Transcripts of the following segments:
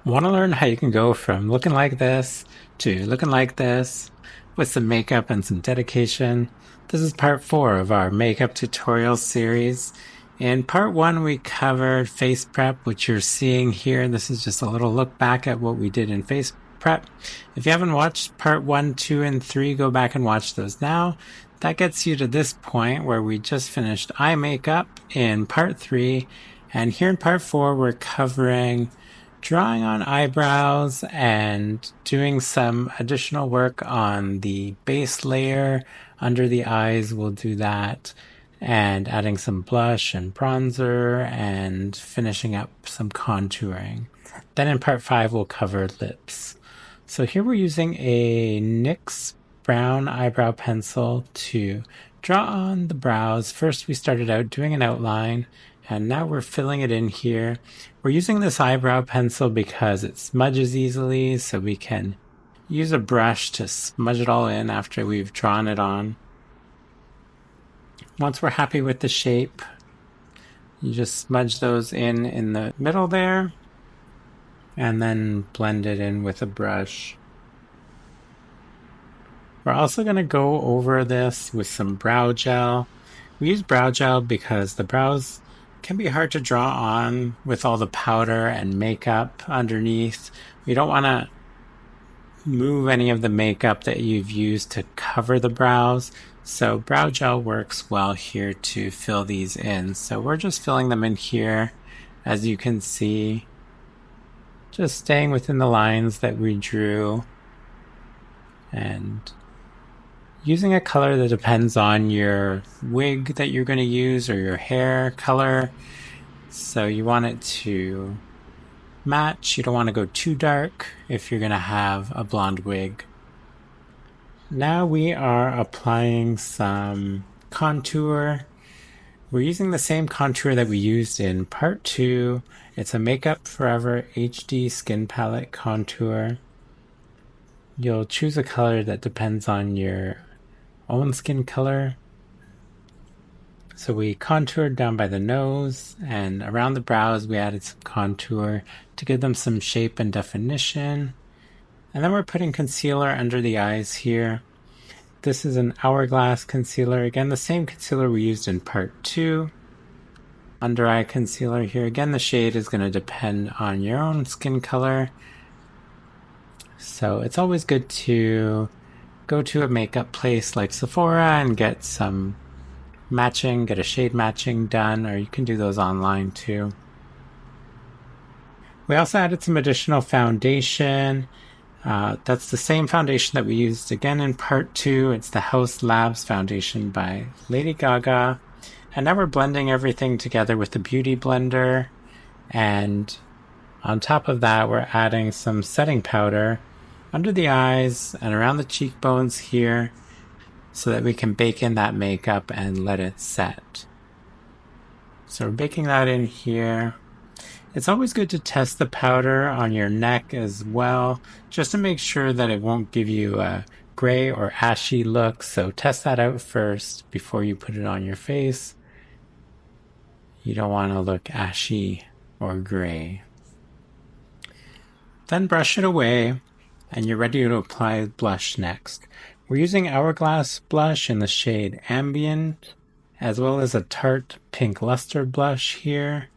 Want to learn how you can go from looking like this to looking like this with some makeup and some dedication? This is part 4 of our makeup tutorial series. In part 1 we covered face prep, which you're seeing here. This is just a little look back at what we did in face prep. If you haven't watched part 1, 2, and 3, go back and watch those now. That gets you to this point where we just finished eye makeup in part 3, and here in part 4 we're covering drawing on eyebrows and doing some additional work on the base layer under the eyes. We'll do that, and adding some blush and bronzer and finishing up some contouring. Then in part 5 we'll cover lips. So here we're using a NYX brown eyebrow pencil to draw on the brows. First we started out doing an outline, and now we're filling it in here. We're using this eyebrow pencil because it smudges easily, so we can use a brush to smudge it all in after we've drawn it on. Once we're happy with the shape, you just smudge those in the middle there, and then blend it in with a brush. We're also going to go over this with some brow gel. We use brow gel because the brows can be hard to draw on with all the powder and makeup underneath. We don't want to move any of the makeup that you've used to cover the brows, so brow gel works well here to fill these in. So we're just filling them in here, as you can see, just staying within the lines that we drew and using a color that depends on your wig that you're going to use or your hair color. So you want it to match. You don't want to go too dark if you're going to have a blonde wig. Now we are applying some contour. We're using the same contour that we used in part 2. It's a Makeup Forever HD Skin Palette contour. You'll choose a color that depends on your own skin color. So we contoured down by the nose, and around the brows we added some contour to give them some shape and definition. And then we're putting concealer under the eyes here. This is an Hourglass concealer. Again, the same concealer we used in part 2. Under eye concealer here. Again, the shade is going to depend on your own skin color. So it's always good to go to a makeup place like Sephora and get some matching, get a shade matching done, or you can do those online too. We also added some additional foundation. That's the same foundation that we used again in part 2. It's the Haus Labs foundation by Lady Gaga. And now we're blending everything together with the Beauty Blender. And on top of that, we're adding some setting powder under the eyes and around the cheekbones here so that we can bake in that makeup and let it set. So we're baking that in here. It's always good to test the powder on your neck as well, just to make sure that it won't give you a gray or ashy look. So test that out first before you put it on your face. You don't want to look ashy or gray. Then brush it away, and you're ready to apply blush next. We're using Hourglass blush in the shade Ambient, as well as a Tarte Pink Luster blush here.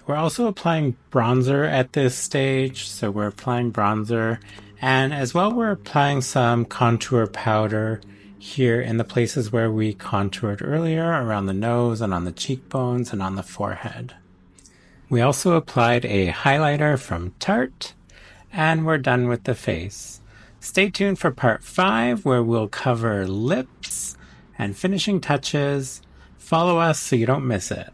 We're also applying bronzer at this stage, so we're applying bronzer, and as well we're applying some contour powder here in the places where we contoured earlier, around the nose and on the cheekbones and on the forehead. We also applied a highlighter from Tarte, and we're done with the face. Stay tuned for part 5, where we'll cover lips and finishing touches. Follow us so you don't miss it.